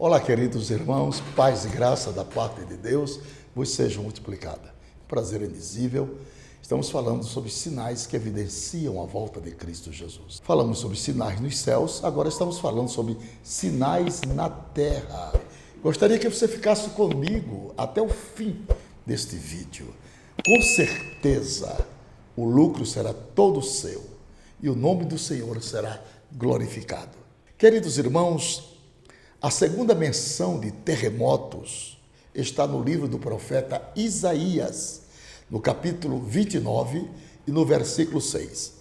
Olá, queridos irmãos, paz e graça da parte de Deus vos sejam multiplicada. Prazer indizível. Estamos falando sobre sinais que evidenciam a volta de Cristo Jesus. Falamos sobre sinais nos céus, agora estamos falando sobre sinais na terra. Gostaria que você ficasse comigo até o fim deste vídeo. Com certeza, o lucro será todo seu e o nome do Senhor será glorificado. Queridos irmãos, a segunda menção de terremotos está no livro do profeta Isaías, no capítulo 29 e no versículo 6.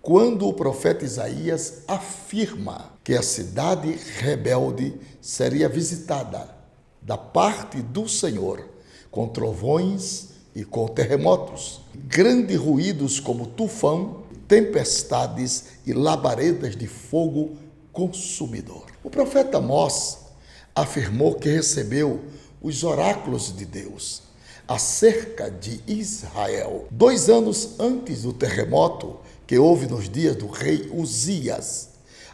Quando o profeta Isaías afirma que a cidade rebelde seria visitada da parte do Senhor com trovões e com terremotos, grandes ruídos como tufão, tempestades e labaredas de fogo consumidor. O profeta Amós afirmou que recebeu os oráculos de Deus acerca de Israel 2 anos antes do terremoto que houve nos dias do rei Uzias.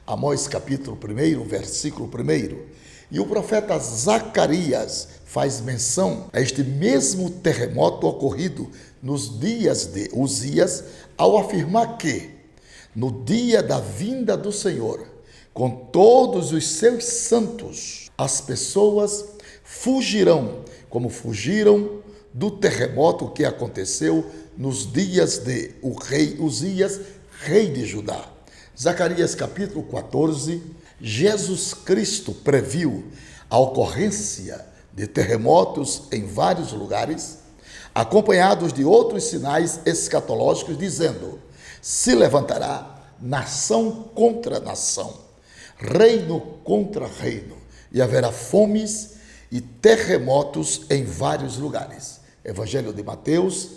Amós capítulo 1, versículo 1. E o profeta Zacarias faz menção a este mesmo terremoto ocorrido nos dias de Uzias, ao afirmar que, no dia da vinda do Senhor, com todos os seus santos, as pessoas fugirão, como fugiram do terremoto que aconteceu nos dias de o rei Uzias, rei de Judá. Zacarias capítulo 14, Jesus Cristo previu a ocorrência de terremotos em vários lugares, acompanhados de outros sinais escatológicos, dizendo: se levantará nação contra nação, reino contra reino, e haverá fomes e terremotos em vários lugares. Evangelho de Mateus,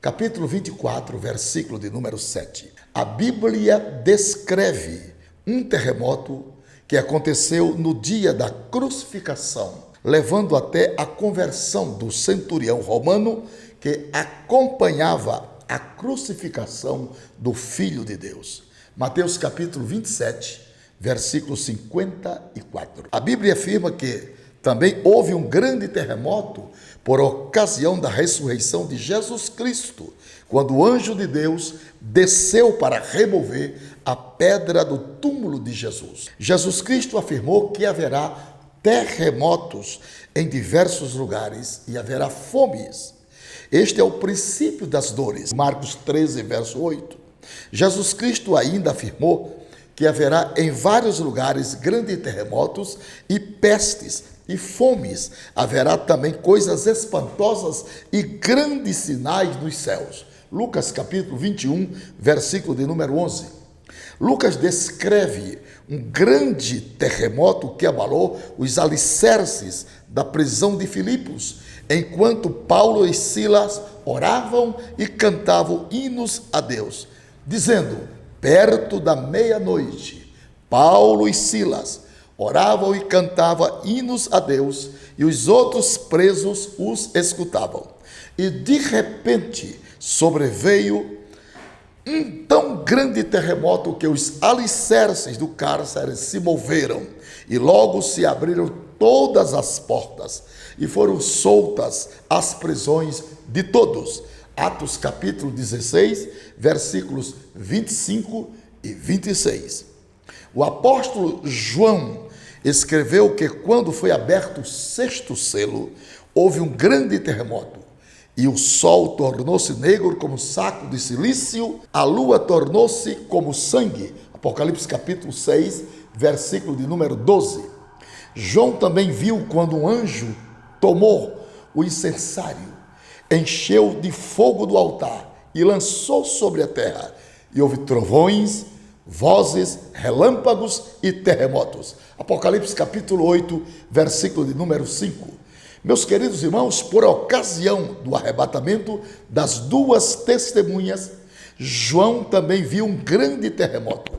capítulo 24, versículo de número 7. A Bíblia descreve um terremoto que aconteceu no dia da crucificação, levando até a conversão do centurião romano que acompanhava a crucificação do Filho de Deus. Mateus capítulo 27, versículo 54. A Bíblia afirma que também houve um grande terremoto por ocasião da ressurreição de Jesus Cristo, quando o anjo de Deus desceu para remover a pedra do túmulo de Jesus. Jesus Cristo afirmou que haverá terremotos em diversos lugares e haverá fomes. Este é o princípio das dores. Marcos 13, verso 8. Jesus Cristo ainda afirmou que haverá em vários lugares grandes terremotos e pestes e fomes. Haverá também coisas espantosas e grandes sinais nos céus. Lucas capítulo 21, versículo de número 11. Lucas descreve um grande terremoto que abalou os alicerces da prisão de Filipos, enquanto Paulo e Silas oravam e cantavam hinos a Deus, dizendo: perto da meia-noite, Paulo e Silas oravam e cantavam hinos a Deus, e os outros presos os escutavam. E de repente sobreveio um tão grande terremoto que os alicerces do cárcere se moveram, e logo se abriram todas as portas, e foram soltas as prisões de todos. Atos capítulo 16, versículos 25 e 26. O apóstolo João escreveu que quando foi aberto o 6º selo, houve um grande terremoto, e o sol tornou-se negro como saco de cilício, a lua tornou-se como sangue. Apocalipse capítulo 6, versículo de número 12. João também viu quando um anjo tomou o incensário, encheu de fogo do altar e lançou sobre a terra, e houve trovões, vozes, relâmpagos e terremotos. Apocalipse capítulo 8, versículo de número 5. Meus queridos irmãos, por ocasião do arrebatamento das 2 testemunhas, João também viu um grande terremoto,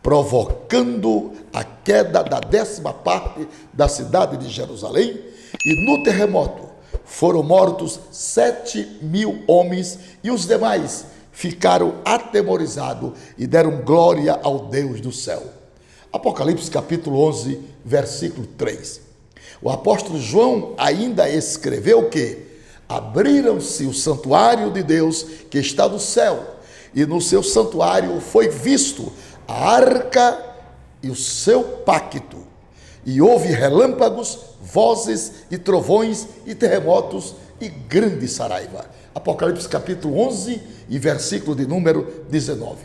provocando a queda da 10ª parte da cidade de Jerusalém, e no terremoto foram mortos 7.000 homens, e os demais ficaram atemorizados e deram glória ao Deus do céu. Apocalipse capítulo 11, versículo 3. O apóstolo João ainda escreveu que abriram-se o santuário de Deus que está no céu, e no seu santuário foi visto a arca e o seu pacto, e houve relâmpagos, vozes e trovões e terremotos e grande saraiva. Apocalipse capítulo 11 e versículo de número 19.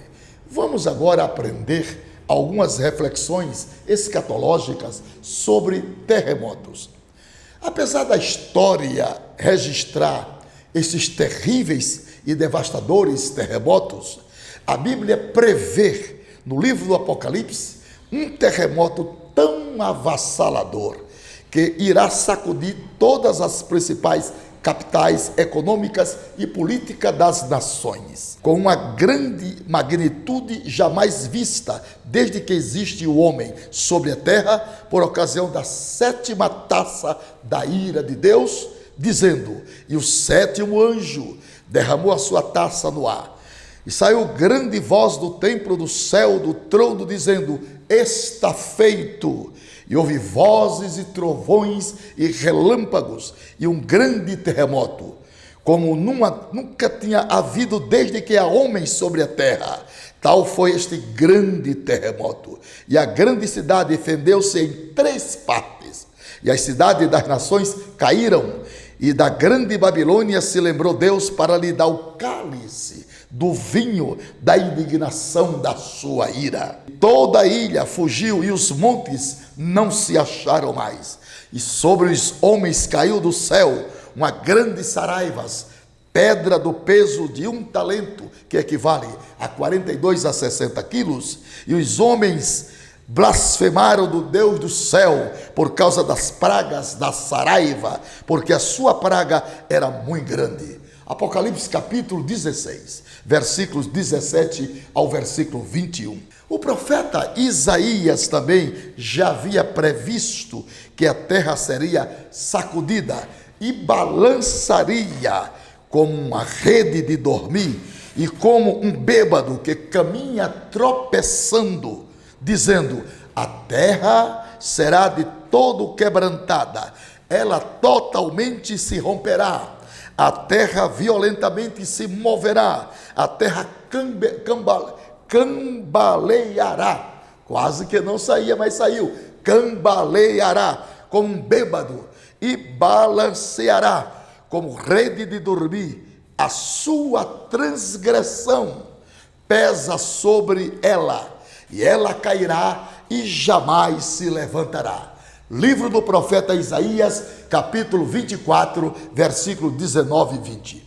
Vamos agora aprender algumas reflexões escatológicas sobre terremotos. Apesar da história registrar esses terríveis e devastadores terremotos, a Bíblia prevê no livro do Apocalipse um terremoto tão avassalador que irá sacudir todas as principais capitais econômicas e políticas das nações, com uma grande magnitude jamais vista desde que existe o homem sobre a terra, por ocasião da 7ª taça da ira de Deus, dizendo: e o 7º anjo derramou a sua taça no ar, e saiu grande voz do templo do céu, do trono, dizendo: está feito. E houve vozes e trovões e relâmpagos e um grande terremoto, como nunca tinha havido desde que há homens sobre a terra. Tal foi este grande terremoto. E a grande cidade fendeu-se em 3 partes, e as cidades das nações caíram, e da grande Babilônia se lembrou Deus para lhe dar o cálice do vinho da indignação da sua ira. Toda a ilha fugiu e os montes não se acharam mais. E sobre os homens caiu do céu uma grande saraivas, pedra do peso de 1 talento, que equivale a 42 a 60 quilos. E os homens blasfemaram do Deus do céu por causa das pragas da saraiva, porque a sua praga era muito grande. Apocalipse capítulo 16, versículos 17 ao versículo 21. O profeta Isaías também já havia previsto que a terra seria sacudida e balançaria como uma rede de dormir e como um bêbado que caminha tropeçando, dizendo: a terra será de todo quebrantada, ela totalmente se romperá. A terra violentamente se moverá, a terra cambaleará. Quase que não saía, mas saiu. Cambaleará como um bêbado e balanceará como rede de dormir. A sua transgressão pesa sobre ela, e ela cairá e jamais se levantará. Livro do profeta Isaías, capítulo 24, versículo 19 e 20.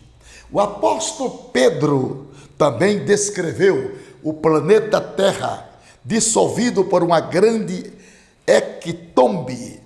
O apóstolo Pedro também descreveu o planeta Terra dissolvido por uma grande hecatombe,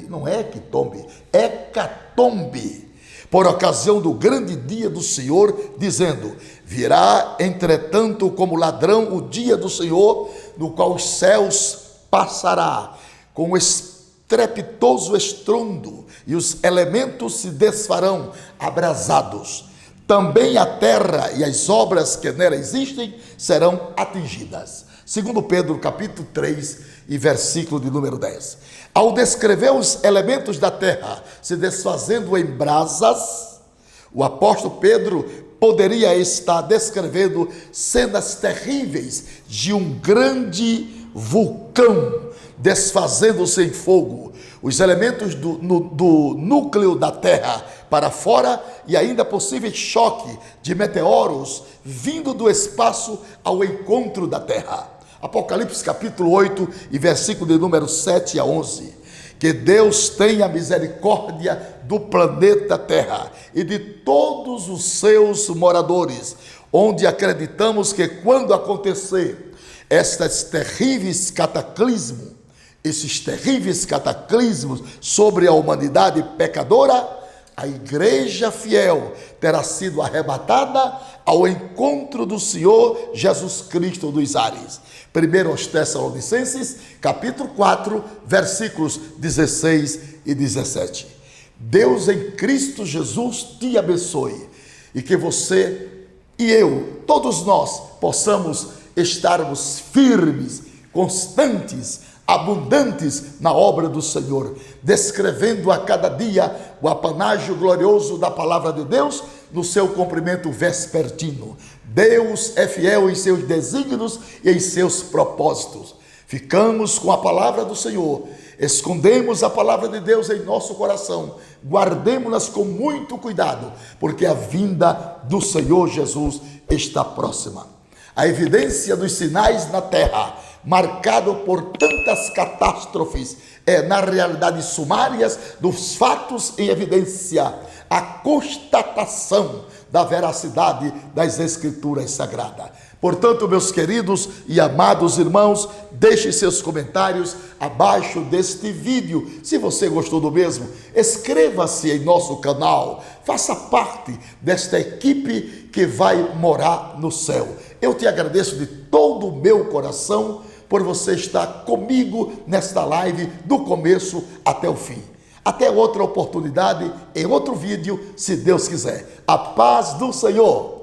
não é hecatombe, hecatombe, por ocasião do grande dia do Senhor, dizendo: virá, entretanto, como ladrão o dia do Senhor, no qual os céus passará com estrepitoso estrondo, e os elementos se desfarão abrasados. Também a terra e as obras que nela existem serão atingidas. Segundo Pedro, capítulo 3 e versículo de número 10. Ao descrever os elementos da terra se desfazendo em brasas, o apóstolo Pedro poderia estar descrevendo cenas terríveis de um grande vulcão desfazendo-se em fogo, os elementos do núcleo da terra para fora, e ainda possível choque de meteoros vindo do espaço ao encontro da terra. Apocalipse capítulo 8 e versículo de número 7 a 11. Que Deus tenha misericórdia do planeta Terra e de todos os seus moradores, onde acreditamos que quando acontecer esses terríveis cataclismos sobre a humanidade pecadora, a igreja fiel terá sido arrebatada ao encontro do Senhor Jesus Cristo dos ares. 1 aos Tessalonicenses, capítulo 4, versículos 16 e 17. Deus em Cristo Jesus te abençoe e que você e eu, todos nós, possamos estarmos firmes, constantes, abundantes na obra do Senhor, descrevendo a cada dia o apanágio glorioso da palavra de Deus no seu cumprimento vespertino. Deus é fiel em seus desígnios e em seus propósitos. Ficamos com a palavra do Senhor, escondemos a palavra de Deus em nosso coração, guardemos-nas com muito cuidado, porque a vinda do Senhor Jesus está próxima. A evidência dos sinais na terra, marcado por tantas catástrofes, é na realidade sumárias dos fatos em evidência, a constatação da veracidade das Escrituras Sagradas. Portanto, meus queridos e amados irmãos, deixe seus comentários abaixo deste vídeo. Se você gostou do mesmo, inscreva-se em nosso canal, faça parte desta equipe que vai morar no céu. Eu te agradeço de todo o meu coração por você estar comigo nesta live do começo até o fim. Até outra oportunidade, em outro vídeo, se Deus quiser. A paz do Senhor.